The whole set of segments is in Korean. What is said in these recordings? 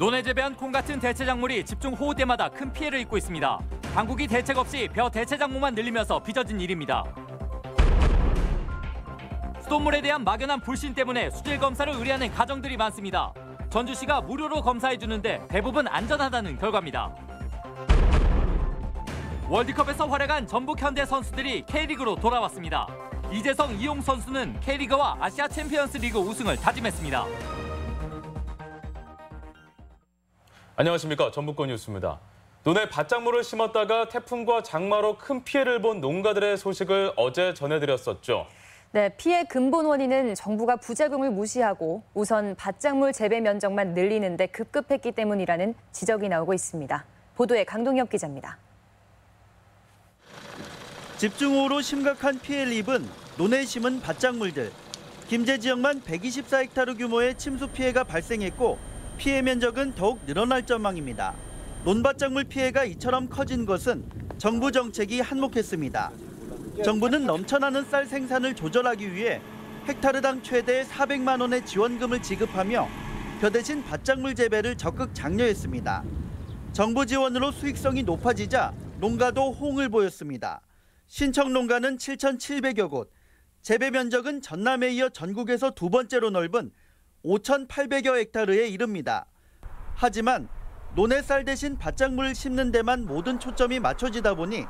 논에 재배한 콩 같은 대체 작물이 집중 호우 때마다 큰 피해를 입고 있습니다. 당국이 대책 없이 벼 대체 작물만 늘리면서 빚어진 일입니다. 수돗물에 대한 막연한 불신 때문에 수질 검사를 의뢰하는 가정들이 많습니다. 전주시가 무료로 검사해주는데 대부분 안전하다는 결과입니다. 월드컵에서 활약한 전북 현대 선수들이 K리그로 돌아왔습니다. 이재성, 이용 선수는 K리그와 아시아 챔피언스 리그 우승을 다짐했습니다. 안녕하십니까. 전북권 뉴스입니다. 논에 밭작물을 심었다가 태풍과 장마로 큰 피해를 본 농가들의 소식을 어제 전해드렸었죠. 네, 피해 근본 원인은 정부가 부작용을 무시하고 우선 밭작물 재배 면적만 늘리는 데 급급했기 때문이라는 지적이 나오고 있습니다. 보도에 강동엽 기자입니다. 집중호우로 심각한 피해를 입은 논에 심은 밭작물들. 김제 지역만 124헥타르 규모의 침수 피해가 발생했고 피해 면적은 더욱 늘어날 전망입니다. 논밭작물 피해가 이처럼 커진 것은 정부 정책이 한몫했습니다. 정부는 넘쳐나는 쌀 생산을 조절하기 위해 헥타르당 최대 400만 원의 지원금을 지급하며 벼 대신 밭작물 재배를 적극 장려했습니다. 정부 지원으로 수익성이 높아지자 농가도 호응을 보였습니다. 신청 농가는 7,700여 곳, 재배 면적은 전남에 이어 전국에서 두 번째로 넓은 5,800여 헥타르에 이릅니다. 하지만 논에 쌀 대신 밭작물을 심는 데만 모든 초점이 맞춰지다 보니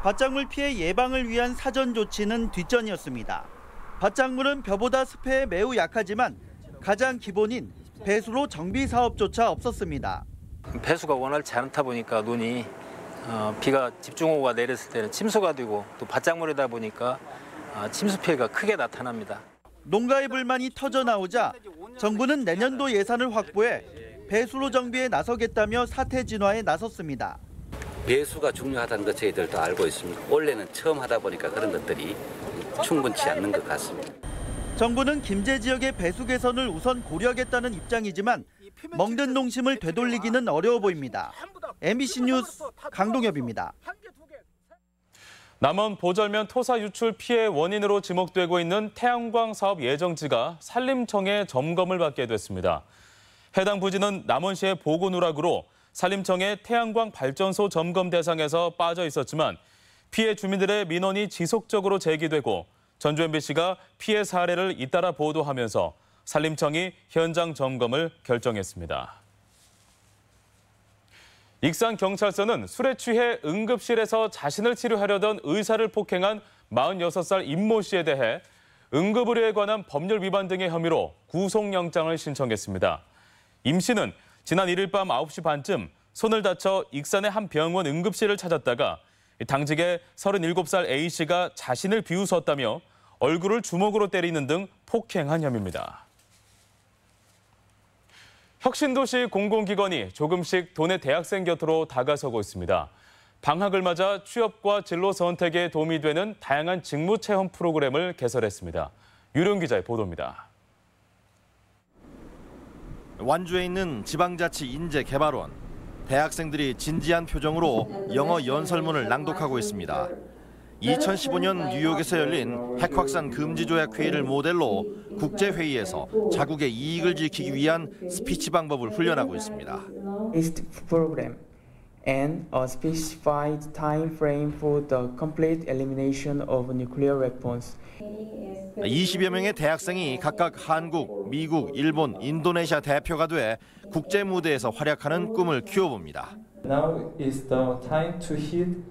밭작물 피해 예방을 위한 사전 조치는 뒷전이었습니다. 밭작물은 벼보다 습해에 매우 약하지만 가장 기본인 배수로 정비 사업조차 없었습니다. 배수가 원활치 않다 보니까 논이 비가 집중호우가 내렸을 때는 침수가 되고 또 밭작물이다 보니까 침수 피해가 크게 나타납니다. 농가의 불만이 터져나오자 정부는 내년도 예산을 확보해 배수로 정비에 나서겠다며 사태 진화에 나섰습니다. 배수가 중요하다는 것 저희들도 알고 있습니다. 원래는 처음 하다 보니까 그런 것들이 충분치 않는 것 같습니다. 정부는 김제 지역의 배수 개선을 우선 고려하겠다는 입장이지만 멍든 농심을 되돌리기는 어려워 보입니다. MBC 뉴스 강동엽입니다. 남원 보절면 토사 유출 피해 원인으로 지목되고 있는 태양광 사업 예정지가 산림청의 점검을 받게 됐습니다. 해당 부지는 남원시의 보고 누락으로 산림청의 태양광 발전소 점검 대상에서 빠져 있었지만 피해 주민들의 민원이 지속적으로 제기되고 전주 MBC가 피해 사례를 잇따라 보도하면서 산림청이 현장 점검을 결정했습니다. 익산경찰서는 술에 취해 응급실에서 자신을 치료하려던 의사를 폭행한 46살 임모 씨에 대해 응급의료에 관한 법률 위반 등의 혐의로 구속영장을 신청했습니다. 임 씨는 지난 1일 밤 9시 반쯤 손을 다쳐 익산의 한 병원 응급실을 찾았다가 당직의 37살 A 씨가 자신을 비웃었다며 얼굴을 주먹으로 때리는 등 폭행한 혐의입니다. 혁신도시 공공기관이 조금씩 도내 대학생 곁으로 다가서고 있습니다. 방학을 맞아 취업과 진로 선택에 도움이 되는 다양한 직무 체험 프로그램을 개설했습니다. 유령 기자의 보도입니다. 완주에 있는 지방자치 인재개발원. 대학생들이 진지한 표정으로 영어 연설문을 낭독하고 있습니다. 2015년 뉴욕에서 열린 핵 확산 금지 조약 회의를 모델로 국제회의에서 자국의 이익을 지키기 위한 스피치 방법을 훈련하고 있습니다. program and a specified time frame for the complete elimination of nuclear weapons. 20여 명의 대학생이 각각 한국, 미국, 일본, 인도네시아 대표가 돼 국제 무대에서 활약하는 꿈을 키워봅니다. Now is the time to hit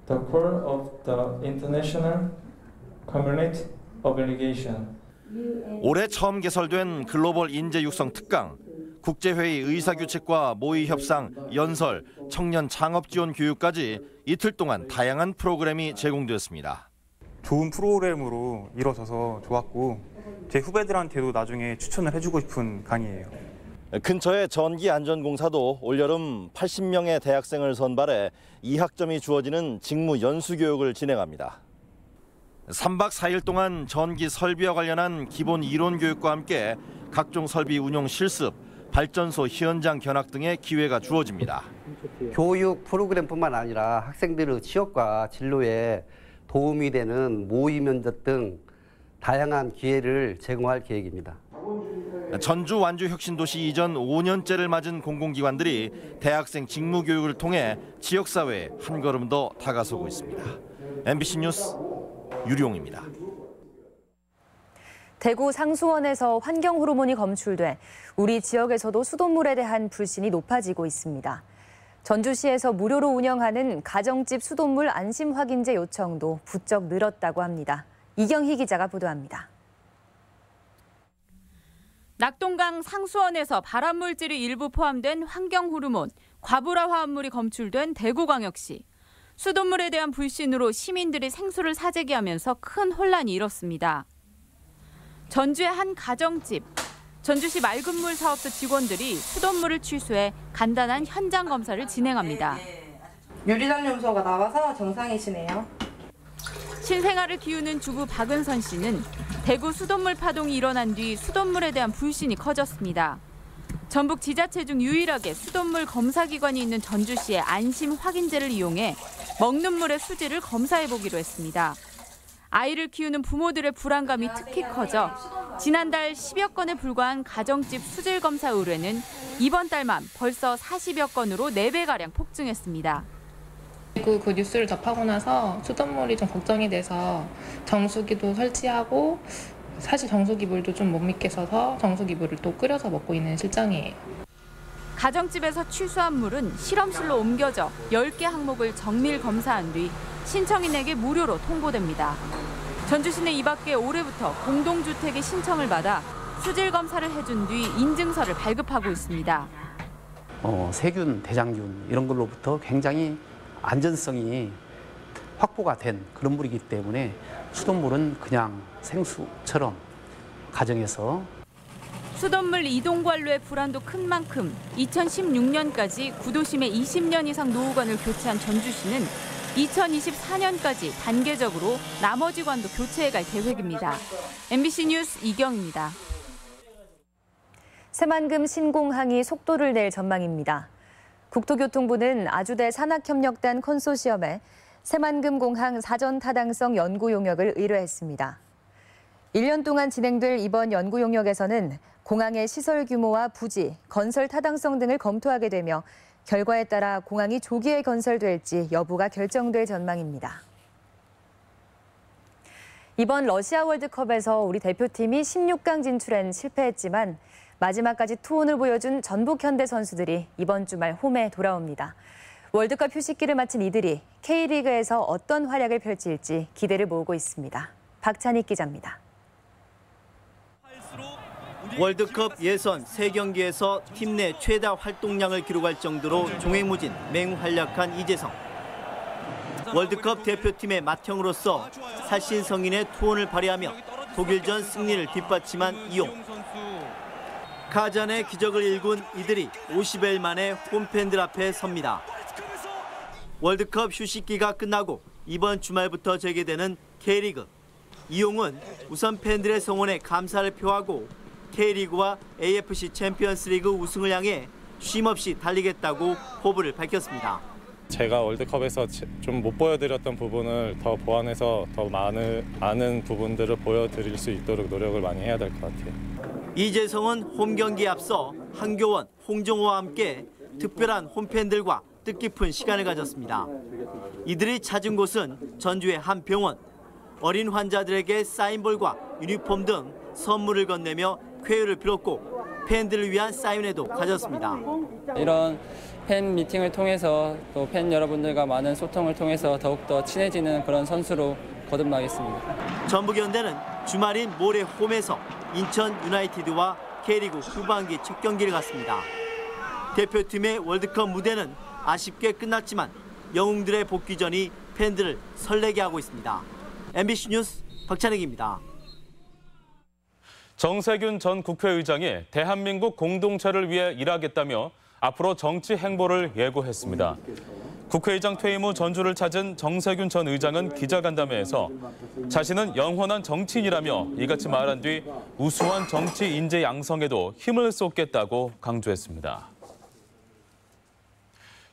the core of the international community obligation. 올해 처음 개설된 글로벌 인재 육성 특강, 국제회의 의사규칙과 모의 협상, 연설, 청년 창업 지원 교육까지 이틀 동안 다양한 프로그램이 제공되었습니다. 좋은 프로그램으로 이루어져서 좋았고 제 후배들한테도 나중에 추천을 해주고 싶은 강의예요. 근처의 전기안전공사도 올여름 80명의 대학생을 선발해 2학점이 주어지는 직무 연수 교육을 진행합니다. 3박 4일 동안 전기 설비와 관련한 기본 이론 교육과 함께 각종 설비 운용 실습, 발전소 현장 견학 등의 기회가 주어집니다. 교육 프로그램뿐만 아니라 학생들의 취업과 진로에 도움이 되는 모의 면접 등 다양한 기회를 제공할 계획입니다. 전주 완주 혁신도시 이전 5년째를 맞은 공공기관들이 대학생 직무교육을 통해 지역사회에 한 걸음 더 다가서고 있습니다. MBC 뉴스 유룡입니다. 대구 상수원에서 환경호르몬이 검출돼 우리 지역에서도 수돗물에 대한 불신이 높아지고 있습니다. 전주시에서 무료로 운영하는 가정집 수돗물 안심 확인제 요청도 부쩍 늘었다고 합니다. 이경희 기자가 보도합니다. 낙동강 상수원에서 발암물질이 일부 포함된 환경호르몬, 과부라 화합물이 검출된 대구광역시. 수돗물에 대한 불신으로 시민들이 생수를 사재기 하면서 큰 혼란이 일었습니다. 전주의 한 가정집. 전주시 맑은물 사업소 직원들이 수돗물을 취수해 간단한 현장 검사를 진행합니다. 유리당 요소가 나와서 정상이시네요. 신생아를 키우는 주부 박은선 씨는 대구 수돗물 파동이 일어난 뒤 수돗물에 대한 불신이 커졌습니다. 전북 지자체 중 유일하게 수돗물 검사기관이 있는 전주시의 안심 확인제를 이용해 먹는 물의 수질을 검사해보기로 했습니다. 아이를 키우는 부모들의 불안감이 특히 커져 지난달 10여 건에 불과한 가정집 수질 검사 의뢰는 이번 달만 벌써 40여 건으로 4배가량 폭증했습니다. 그 뉴스를 접하고 나서 수돗물이 좀 걱정이 돼서 정수기도 설치하고 사실 정수기 물도 좀 못 믿겠어서 정수기 물을 또 끓여서 먹고 있는 실정이에요. 가정집에서 취수한 물은 실험실로 옮겨져 10개 항목을 정밀 검사한 뒤 신청인에게 무료로 통보됩니다. 전주시는 이 밖에 올해부터 공동주택의 신청을 받아 수질 검사를 해준 뒤 인증서를 발급하고 있습니다. 세균, 대장균 이런 걸로부터 굉장히 안전성이 확보가 된 그런 물이기 때문에 수돗물은 그냥 생수처럼 가정에서 수돗물 이동관로의 불안도 큰 만큼 2016년까지 구도심에 20년 이상 노후관을 교체한 전주시는 2024년까지 단계적으로 나머지 관도 교체해갈 계획입니다. MBC 뉴스 이경입니다. 새만금 신공항이 속도를 낼 전망입니다. 국토교통부는 아주대 산학협력단 컨소시엄에 새만금 공항 사전 타당성 연구 용역을 의뢰했습니다. 1년 동안 진행될 이번 연구 용역에서는 공항의 시설 규모와 부지, 건설 타당성 등을 검토하게 되며 결과에 따라 공항이 조기에 건설될지 여부가 결정될 전망입니다. 이번 러시아 월드컵에서 우리 대표팀이 16강 진출엔 실패했지만 마지막까지 투혼을 보여준 전북 현대 선수들이 이번 주말 홈에 돌아옵니다. 월드컵 휴식기를 마친 이들이 K리그에서 어떤 활약을 펼칠지 기대를 모으고 있습니다. 박찬익 기자입니다. 월드컵 예선 3경기에서 팀 내 최다 활동량을 기록할 정도로 종횡무진 맹활약한 이재성. 월드컵 대표팀의 맏형으로서 살신성인의 투혼을 발휘하며 독일전 승리를 뒷받침한 이용. 카잔의 기적을 일군 이들이 50일 만에 홈팬들 앞에 섭니다. 월드컵 휴식기가 끝나고 이번 주말부터 재개되는 K리그. 이용은 우선 팬들의 성원에 감사를 표하고 K리그와 AFC 챔피언스리그 우승을 향해 쉼없이 달리겠다고 포부를 밝혔습니다. 제가 월드컵에서 좀 못 보여드렸던 부분을 더 보완해서 더 많은 부분들을 보여드릴 수 있도록 노력을 많이 해야 될 것 같아요. 이재성은 홈 경기에 앞서 한교원, 홍정호와 함께 특별한 홈팬들과 뜻깊은 시간을 가졌습니다. 이들이 찾은 곳은 전주의 한 병원. 어린 환자들에게 사인볼과 유니폼 등 선물을 건네며 쾌유를 빌었고 팬들을 위한 사인회도 가졌습니다. 이런 팬 미팅을 통해서 또 팬 여러분들과 많은 소통을 통해서 더욱더 친해지는 그런 선수로 거듭나겠습니다. 전북현대는 주말인 모레 홈에서 인천 유나이티드와 K리그 후반기 첫 경기를 갖습니다. 대표팀의 월드컵 무대는 아쉽게 끝났지만 영웅들의 복귀전이 팬들을 설레게 하고 있습니다. MBC 뉴스 박찬익입니다. 정세균 전 국회의장이 대한민국 공동체를 위해 일하겠다며 앞으로 정치 행보를 예고했습니다. 국회의장 퇴임 후 전주를 찾은 정세균 전 의장은 기자간담회에서 자신은 영원한 정치인이라며 이같이 말한 뒤 우수한 정치 인재 양성에도 힘을 쏟겠다고 강조했습니다.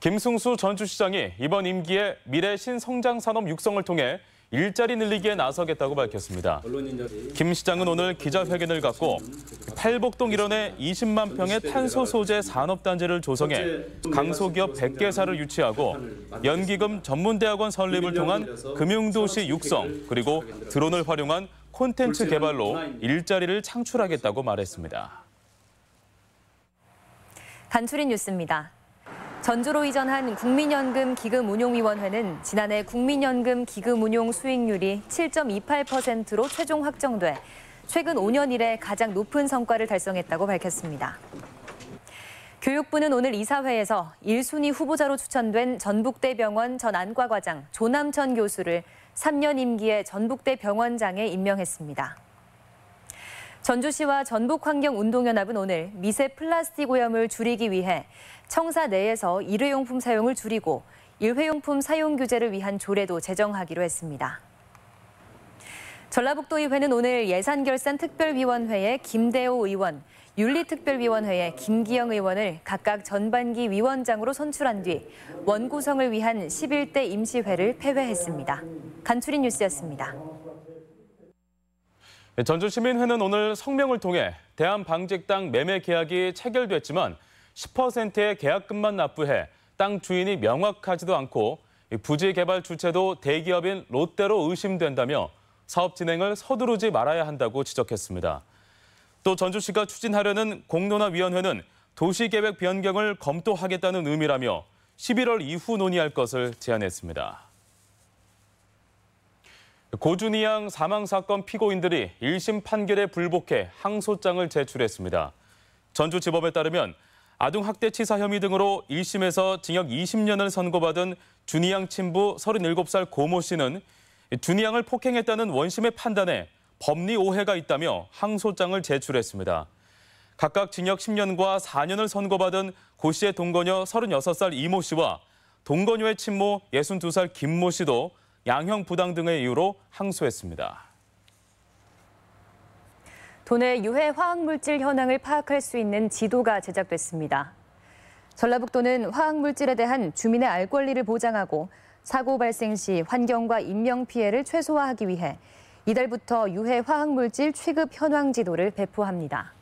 김승수 전주시장이 이번 임기에 미래 신성장 산업 육성을 통해 일자리 늘리기에 나서겠다고 밝혔습니다. 김 시장은 오늘 기자회견을 갖고 팔복동 일원에 20만 평의 탄소 소재 산업단지를 조성해 강소기업 100개사를 유치하고 연기금 전문대학원 설립을 통한 금융도시 육성 그리고 드론을 활용한 콘텐츠 개발로 일자리를 창출하겠다고 말했습니다. 간추린 뉴스입니다. 전주로 이전한 국민연금 기금운용위원회는 지난해 국민연금 기금운용 수익률이 7.28%로 최종 확정돼 최근 5년 이래 가장 높은 성과를 달성했다고 밝혔습니다. 교육부는 오늘 이사회에서 1순위 후보자로 추천된 전북대병원 전 안과과장 조남천 교수를 3년 임기의 전북대병원장에 임명했습니다. 전주시와 전북환경운동연합은 오늘 미세 플라스틱 오염을 줄이기 위해 청사 내에서 일회용품 사용을 줄이고 일회용품 사용 규제를 위한 조례도 제정하기로 했습니다. 전라북도의회는 오늘 예산결산특별위원회에 김대호 의원, 윤리특별위원회에 김기영 의원을 각각 전반기 위원장으로 선출한 뒤 원구성을 위한 11대 임시회를 폐회했습니다. 간추린 뉴스였습니다. 전주시민회는 오늘 성명을 통해 대한방직당 매매 계약이 체결됐지만 10%의 계약금만 납부해 땅 주인이 명확하지도 않고 부지 개발 주체도 대기업인 롯데로 의심된다며 사업 진행을 서두르지 말아야 한다고 지적했습니다. 또 전주시가 추진하려는 공론화위원회는 도시계획 변경을 검토하겠다는 의미라며 11월 이후 논의할 것을 제안했습니다. 고준희 양 사망 사건 피고인들이 1심 판결에 불복해 항소장을 제출했습니다. 전주지법에 따르면 아동학대치사 혐의 등으로 1심에서 징역 20년을 선고받은 준희 양 친부 37살 고모 씨는 준희 양을 폭행했다는 원심의 판단에 법리 오해가 있다며 항소장을 제출했습니다. 각각 징역 10년과 4년을 선고받은 고 씨의 동거녀 36살 이모 씨와 동거녀의 친모 62살 김모 씨도 양형 부당 등의 이유로 항소했습니다. 도내 유해 화학물질 현황을 파악할 수 있는 지도가 제작됐습니다. 전라북도는 화학물질에 대한 주민의 알 권리를 보장하고 사고 발생 시 환경과 인명 피해를 최소화하기 위해 이달부터 유해 화학물질 취급 현황 지도를 배포합니다.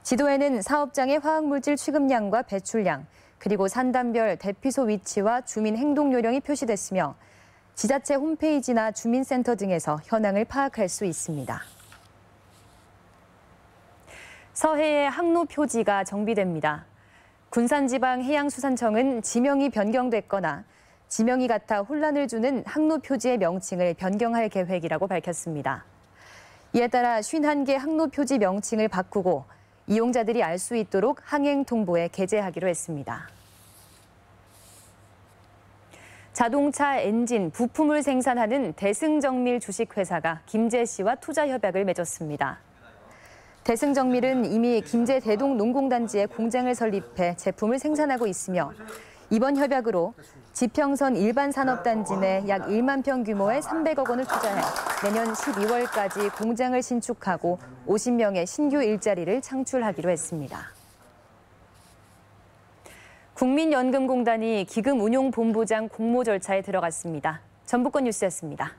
지도에는 사업장의 화학물질 취급량과 배출량, 그리고 산단별 대피소 위치와 주민 행동 요령이 표시됐으며 지자체 홈페이지나 주민센터 등에서 현황을 파악할 수 있습니다. 서해의 항로 표지가 정비됩니다. 군산지방해양수산청은 지명이 변경됐거나 지명이 같아 혼란을 주는 항로 표지의 명칭을 변경할 계획이라고 밝혔습니다. 이에 따라 51개 항로 표지 명칭을 바꾸고 이용자들이 알 수 있도록 항행 통보에 게재하기로 했습니다. 자동차 엔진 부품을 생산하는 대승정밀 주식회사가 김제시와 투자협약을 맺었습니다. 대승정밀은 이미 김제 대동농공단지에 공장을 설립해 제품을 생산하고 있으며 이번 협약으로 지평선 일반산업단지 내 약 1만 평 규모의 300억 원을 투자해 내년 12월까지 공장을 신축하고 50명의 신규 일자리를 창출하기로 했습니다. 국민연금공단이 기금운용본부장 공모 절차에 들어갔습니다. 전북권 뉴스였습니다.